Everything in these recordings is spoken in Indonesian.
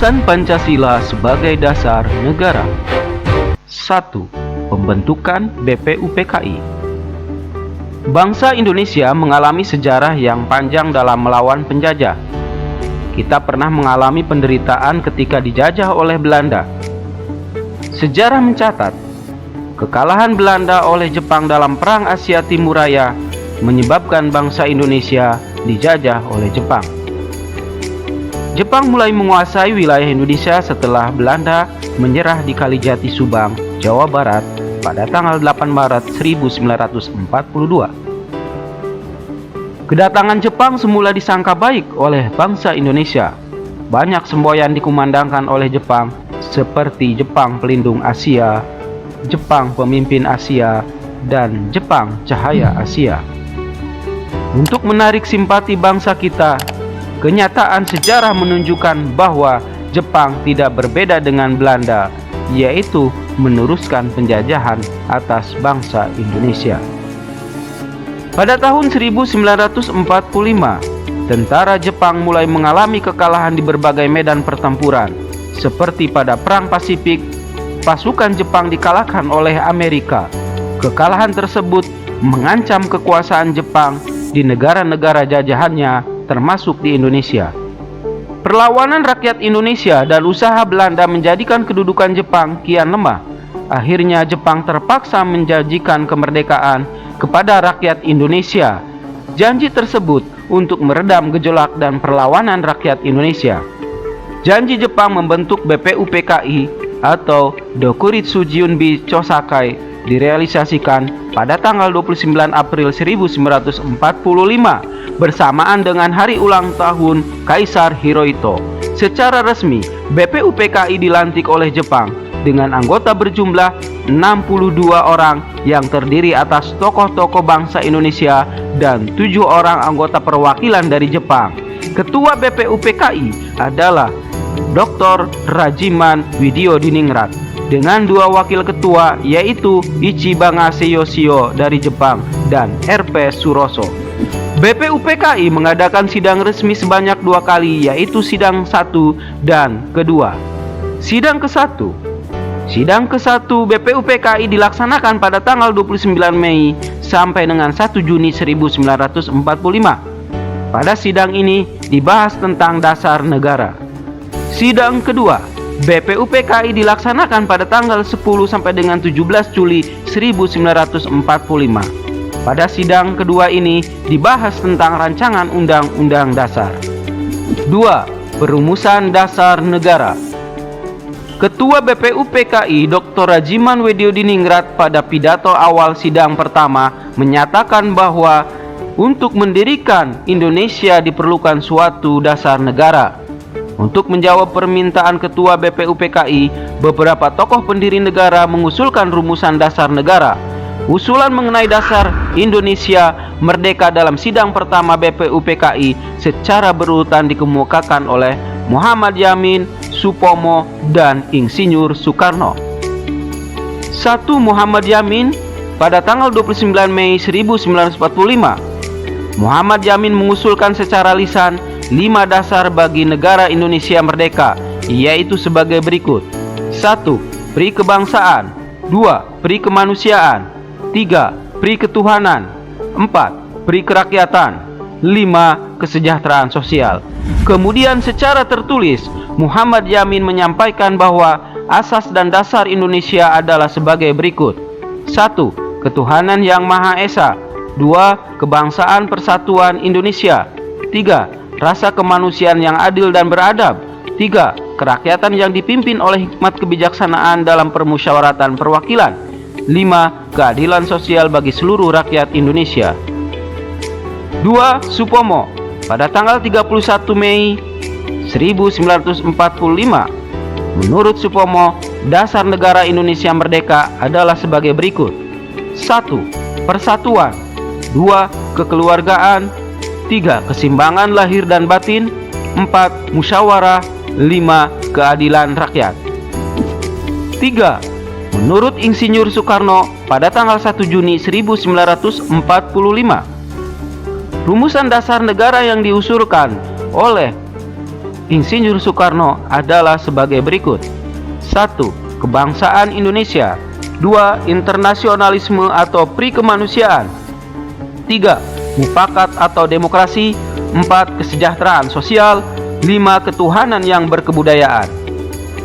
Rumusan Pancasila sebagai dasar negara. 1. Pembentukan BPUPKI. Bangsa Indonesia mengalami sejarah yang panjang dalam melawan penjajah. Kita pernah mengalami penderitaan ketika dijajah oleh Belanda. Sejarah mencatat, kekalahan Belanda oleh Jepang dalam Perang Asia Timur Raya menyebabkan bangsa Indonesia dijajah oleh Jepang. Jepang mulai menguasai wilayah Indonesia setelah Belanda menyerah di Kalijati, Subang, Jawa Barat pada tanggal 8 Maret 1942. Kedatangan Jepang semula disangka baik oleh bangsa Indonesia. Banyak semboyan dikumandangkan oleh Jepang seperti Jepang Pelindung Asia, Jepang Pemimpin Asia, dan Jepang Cahaya Asia. Untuk menarik simpati bangsa kita, kenyataan sejarah menunjukkan bahwa Jepang tidak berbeda dengan Belanda, yaitu meneruskan penjajahan atas bangsa Indonesia. Pada tahun 1945, tentara Jepang mulai mengalami kekalahan di berbagai medan pertempuran. Seperti pada Perang Pasifik, pasukan Jepang dikalahkan oleh Amerika. Kekalahan tersebut mengancam kekuasaan Jepang di negara-negara jajahannya, termasuk di Indonesia. Perlawanan rakyat Indonesia dan usaha Belanda menjadikan kedudukan Jepang kian lemah. Akhirnya Jepang terpaksa menjanjikan kemerdekaan kepada rakyat Indonesia. Janji tersebut untuk meredam gejolak dan perlawanan rakyat Indonesia. Janji Jepang membentuk BPUPKI atau Dokuritsu Junbi Chosakai direalisasikan pada tanggal 29 April 1945 bersamaan dengan hari ulang tahun Kaisar Hirohito. Secara resmi, BPUPKI dilantik oleh Jepang dengan anggota berjumlah 62 orang yang terdiri atas tokoh-tokoh bangsa Indonesia dan 7 orang anggota perwakilan dari Jepang. Ketua BPUPKI adalah Dr. Rajiman Widyodiningrat dengan 2 wakil ketua, yaitu Ichibangase Yoshio dari Jepang dan RP Suroso. BPUPKI mengadakan sidang resmi sebanyak 2 kali, yaitu sidang 1 dan kedua. Sidang ke-1 BPUPKI dilaksanakan pada tanggal 29 Mei sampai dengan 1 Juni 1945. Pada sidang ini dibahas tentang dasar negara. Sidang kedua BPUPKI dilaksanakan pada tanggal 10 sampai dengan 17 Juli 1945. Pada sidang kedua ini dibahas tentang rancangan Undang-Undang Dasar. 2. Perumusan Dasar Negara. Ketua BPUPKI Dr. Rajiman Widyodiningrat pada pidato awal sidang pertama menyatakan bahwa untuk mendirikan Indonesia diperlukan suatu dasar negara. Untuk menjawab permintaan Ketua BPUPKI, beberapa tokoh pendiri negara mengusulkan rumusan dasar negara. Usulan mengenai dasar Indonesia merdeka dalam sidang pertama BPUPKI secara berurutan dikemukakan oleh Muhammad Yamin, Supomo, dan Insinyur Soekarno. 1. Muhammad Yamin pada tanggal 29 Mei 1945. Muhammad Yamin mengusulkan secara lisan 5 dasar bagi negara Indonesia merdeka, yaitu sebagai berikut. 1. Pri kebangsaan. 2. Pri kemanusiaan. 3. Pri ketuhanan. 4. Pri kerakyatan. 5. Kesejahteraan sosial. Kemudian secara tertulis, Muhammad Yamin menyampaikan bahwa asas dan dasar Indonesia adalah sebagai berikut. 1. Ketuhanan yang Maha Esa. 2. Kebangsaan Persatuan Indonesia. 3. Rasa kemanusiaan yang adil dan beradab. 3. Kerakyatan yang dipimpin oleh hikmat kebijaksanaan dalam permusyawaratan perwakilan. 5. Keadilan sosial bagi seluruh rakyat Indonesia. 2. Supomo pada tanggal 31 Mei 1945. Menurut Supomo, dasar negara Indonesia merdeka adalah sebagai berikut. 1. Persatuan. 2. Kekeluargaan. 3. Keseimbangan lahir dan batin. 4. Musyawarah. 5. Keadilan rakyat. 3. Menurut Insinyur Soekarno pada tanggal 1 Juni 1945, rumusan dasar negara yang diusulkan oleh Insinyur Soekarno adalah sebagai berikut. 1. Kebangsaan Indonesia. 2. Internasionalisme atau pri-kemanusiaan. 3. Mufakat atau demokrasi. 4. Kesejahteraan sosial. 5. Ketuhanan yang berkebudayaan.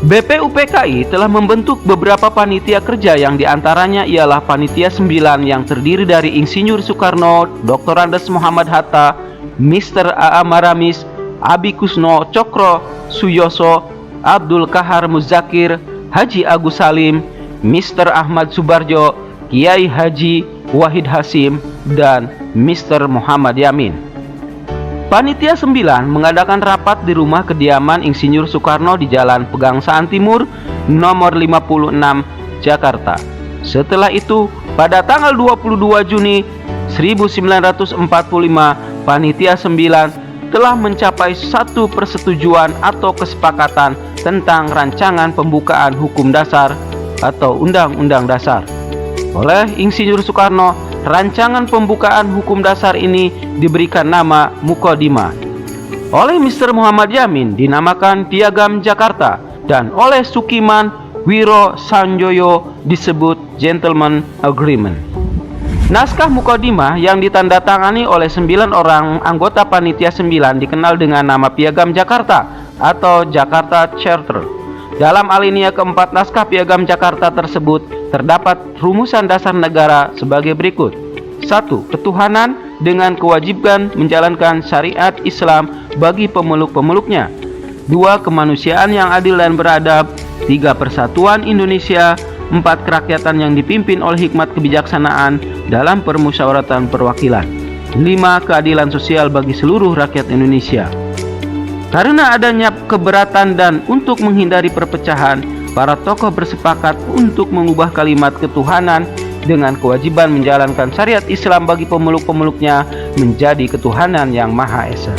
BPUPKI telah membentuk beberapa panitia kerja yang diantaranya ialah Panitia 9 yang terdiri dari Insinyur Soekarno, Dr. Andes Muhammad Hatta, Mr. A.A. Maramis, Abi Kusno Cokro Suyoso, Abdul Kahar Muzakir, Haji Agus Salim, Mr. Ahmad Subarjo, Kiai Haji Wahid Hasim, dan Mr. Muhammad Yamin. Panitia 9 mengadakan rapat di rumah kediaman Insinyur Soekarno di Jalan Pegangsaan Timur, nomor 56, Jakarta. Setelah itu, pada tanggal 22 Juni 1945, Panitia 9 telah mencapai satu persetujuan atau kesepakatan tentang rancangan pembukaan hukum dasar atau Undang-Undang Dasar. Oleh Insinyur Soekarno, rancangan pembukaan hukum dasar ini diberikan nama Muqaddimah. Oleh Mr. Muhammad Yamin dinamakan Piagam Jakarta, dan oleh Sukiman Wiro Sanjoyo disebut Gentleman Agreement. Naskah Muqaddimah yang ditandatangani oleh 9 orang anggota Panitia 9 dikenal dengan nama Piagam Jakarta atau Jakarta Charter. Dalam alinea keempat naskah Piagam Jakarta tersebut terdapat rumusan dasar negara sebagai berikut. 1. Ketuhanan dengan kewajiban menjalankan syariat Islam bagi pemeluk-pemeluknya. 2. Kemanusiaan yang adil dan beradab. 3. Persatuan Indonesia. 4. Kerakyatan yang dipimpin oleh hikmat kebijaksanaan dalam permusyawaratan perwakilan. 5. Keadilan sosial bagi seluruh rakyat Indonesia. Karena adanya keberatan dan untuk menghindari perpecahan, para tokoh bersepakat untuk mengubah kalimat ketuhanan dengan kewajiban menjalankan syariat Islam bagi pemeluk-pemeluknya menjadi ketuhanan yang Maha Esa.